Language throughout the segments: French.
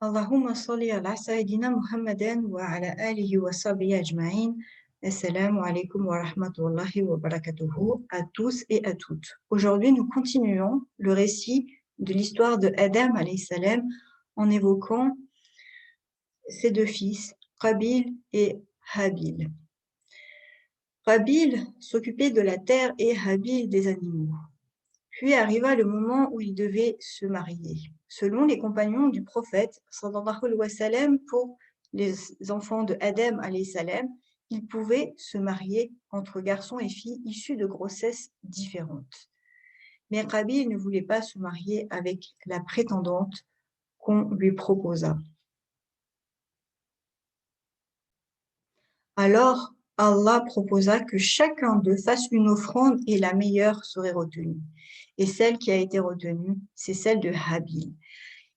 Allahumma salli ala Sayyidina Muhammadan wa ala alihi wa sahbihi ajma'in. Assalamu alaikum wa rahmatullahi wa barakatuhu à tous et à toutes. Aujourd'hui, nous continuons le récit de l'histoire de Adam alayhi salam en évoquant ses deux fils, Qabil et Habil. Qabil s'occupait de la terre et Habil des animaux. Puis arriva le moment où ils devaient se marier. Selon les compagnons du prophète, sallallahu alayhi wa sallam, pour les enfants de Adam alayhi salam, ils pouvaient se marier entre garçons et filles issus de grossesses différentes. Mais Qabil ne voulait pas se marier avec la prétendante qu'on lui proposa. Alors Allah proposa que chacun d'eux fasse une offrande et la meilleure serait retenue. Et celle qui a été retenue, c'est celle de Habil.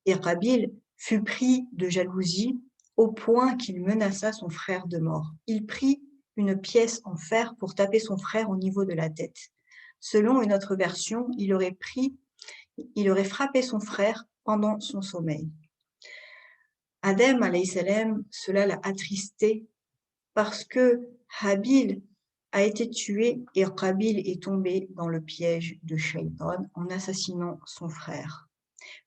Et Qabil fut pris de jalousie au point qu'il menaça son frère de mort. Il prit une pièce en fer pour taper son frère au niveau de la tête. Selon une autre version, il aurait frappé son frère pendant son sommeil. Adam alayhi salam, cela l'a attristé parce que Habil a été tué et Qabil est tombé dans le piège de Shaitan en assassinant son frère.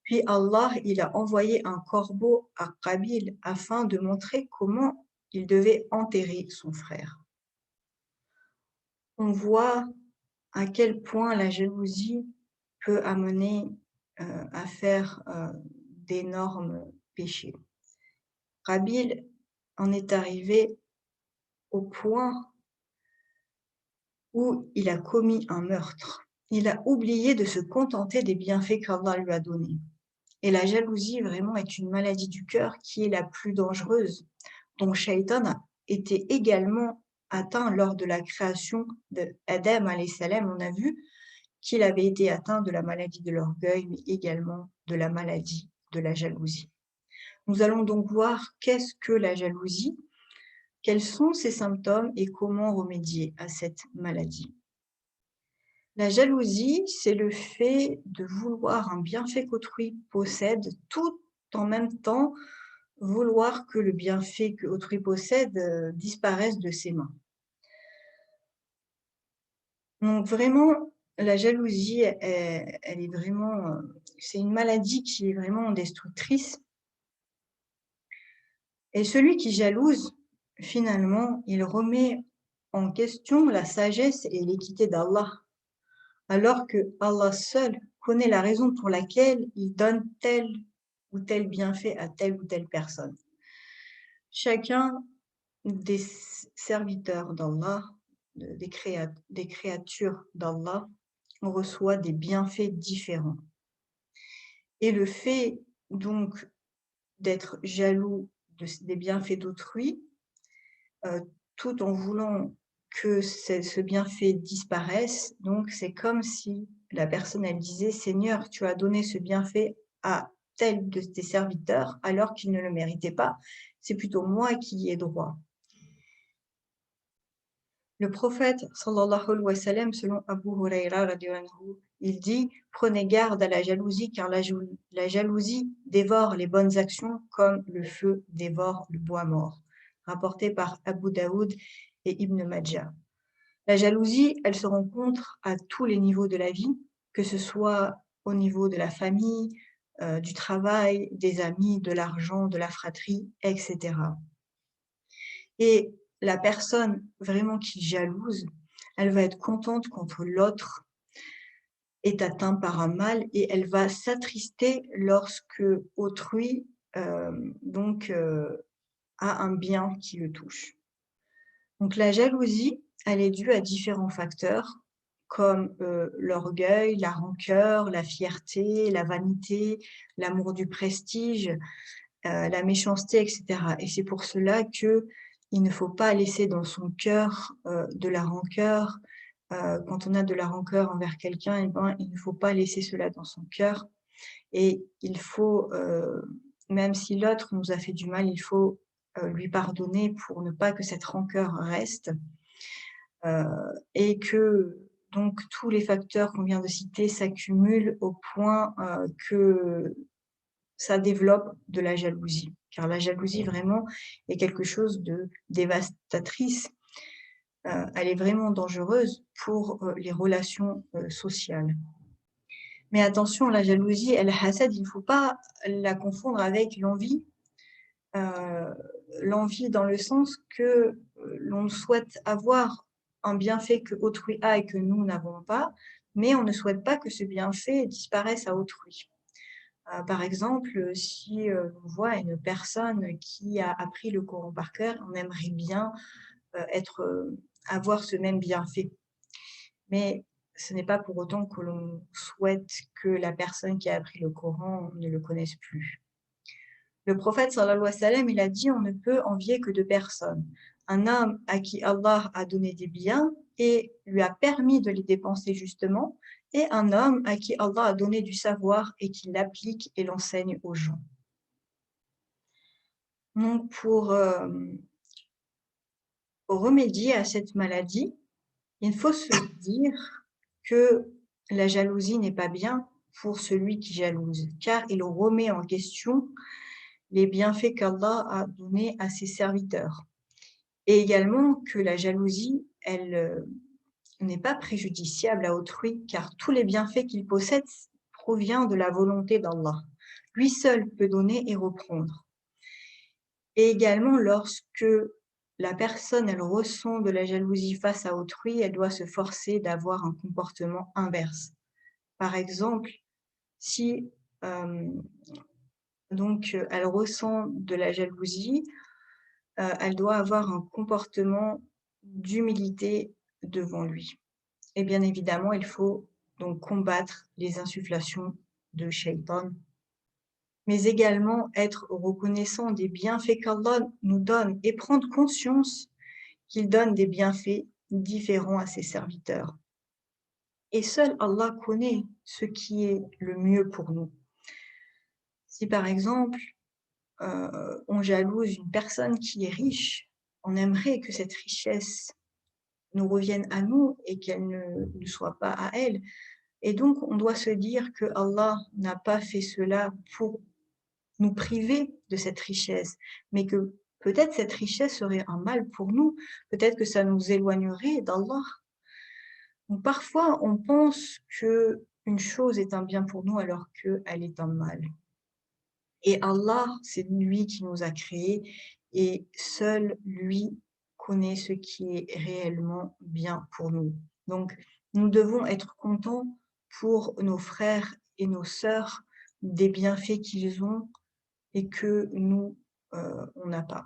Puis Allah, il a envoyé un corbeau à Qabil afin de montrer comment il devait enterrer son frère. On voit à quel point la jalousie peut amener à faire d'énormes péchés. Qabil en est arrivé au point où il a commis un meurtre. Il a oublié de se contenter des bienfaits qu'Allah lui a donnés. Et la jalousie, vraiment, est une maladie du cœur qui est la plus dangereuse, dont Shaitan a été également atteint lors de la création d'Adam alayhi salam. On a vu qu'il avait été atteint de la maladie de l'orgueil, mais également de la maladie de la jalousie. Nous allons donc voir qu'est-ce que la jalousie, quels sont ses symptômes et comment remédier à cette maladie. La jalousie, c'est le fait de vouloir un bienfait qu'autrui possède, tout en même temps vouloir que le bienfait qu'autrui possède disparaisse de ses mains. Donc vraiment, la jalousie, elle est vraiment, c'est une maladie qui est vraiment destructrice. Et celui qui jalouse, finalement, il remet en question la sagesse et l'équité d'Allah, alors que Allah seul connaît la raison pour laquelle il donne tel ou tel bienfait à telle ou telle personne. Chacun des serviteurs d'Allah, des créatures d'Allah, reçoit des bienfaits différents. Et le fait donc d'être jaloux des bienfaits d'autrui, tout en voulant que ce bienfait disparaisse, donc c'est comme si la personne, elle disait: Seigneur, tu as donné ce bienfait à tel de tes serviteurs alors qu'il ne le méritait pas, c'est plutôt moi qui y ai droit. Le prophète, sallallahu alayhi wa sallam, selon Abu Huraira, il dit: prenez garde à la jalousie, car la jalousie dévore les bonnes actions comme le feu dévore le bois mort. Rapporté par Abu Daoud et Ibn Majah. La jalousie, elle se rencontre à tous les niveaux de la vie, que ce soit au niveau de la famille, du travail, des amis, de l'argent, de la fratrie, etc. Et la personne vraiment qui jalouse, elle va être contente quand l'autre est atteint par un mal et elle va s'attrister lorsque autrui a un bien qui le touche. Donc la jalousie, elle est due à différents facteurs comme l'orgueil, la rancœur, la fierté, la vanité, l'amour du prestige, la méchanceté, etc. Et c'est pour cela qu'il ne faut pas laisser dans son cœur de la rancœur. Quand on a de la rancœur envers quelqu'un, eh ben, il ne faut pas laisser cela dans son cœur. Et il faut, même si l'autre nous a fait du mal, il faut lui pardonner pour ne pas que cette rancœur reste. Et que donc tous les facteurs qu'on vient de citer s'accumulent au point que ça développe de la jalousie. Car la jalousie vraiment est quelque chose de dévastatrice. Elle est vraiment dangereuse pour, les relations, sociales. Mais attention, la jalousie el hasad, il ne faut pas la confondre avec l'envie. Heu, L'envie dans le sens que, l'on souhaite avoir un bienfait que autrui a et que nous n'avons pas, mais on ne souhaite pas que ce bienfait disparaisse à autrui. Par exemple, si, on voit une personne qui a appris le Coran par cœur, on aimerait bien, être, avoir ce même bienfait. Mais ce n'est pas pour autant que l'on souhaite que la personne qui a appris le Coran ne le connaisse plus. Le prophète sallallahu alayhi wa sallam, il a dit: «On ne peut envier que 2 personnes. Un homme à qui Allah a donné des biens et lui a permis de les dépenser justement, et un homme à qui Allah a donné du savoir et qui l'applique et l'enseigne aux gens». Donc pour remédier à cette maladie, il faut se dire que la jalousie n'est pas bien pour celui qui jalouse, car il remet en question les bienfaits qu'Allah a donnés à ses serviteurs. Et également que la jalousie, elle, n'est pas préjudiciable à autrui, car tous les bienfaits qu'il possède provient de la volonté d'Allah. Lui seul peut donner et reprendre. Et également lorsque la personne, elle ressent de la jalousie face à autrui, elle doit se forcer d'avoir un comportement inverse. Par exemple, si, hem, elle ressent de la jalousie, elle doit avoir un comportement d'humilité devant lui. Et bien évidemment, il faut donc combattre les insufflations de Shaitan, mais également être reconnaissant des bienfaits qu'Allah nous donne et prendre conscience qu'il donne des bienfaits différents à ses serviteurs. Et seul Allah connaît ce qui est le mieux pour nous. Si par exemple, on jalouse une personne qui est riche, on aimerait que cette richesse nous revienne à nous et qu'elle ne soit pas à elle. Et donc, on doit se dire que Allah n'a pas fait cela pour nous priver de cette richesse, mais que peut-être cette richesse serait un mal pour nous, peut-être que ça nous éloignerait d'Allah. Donc parfois, on pense qu'une chose est un bien pour nous alors qu'elle est un mal. Et Allah, c'est lui qui nous a créés et seul lui connaît ce qui est réellement bien pour nous. Donc, nous devons être contents pour nos frères et nos sœurs des bienfaits qu'ils ont et que nous, on n'a pas.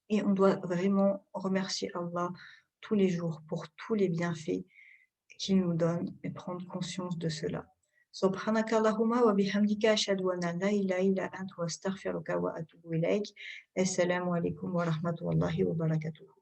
Et on doit vraiment remercier Allah tous les jours pour tous les bienfaits qu'il nous donne et prendre conscience de cela. سبحانك اللهم وبحمدك أشهد أن لا إله إلا أنت وأستغفرك وأتوب إليك. السلام عليكم ورحمة الله وبركاته.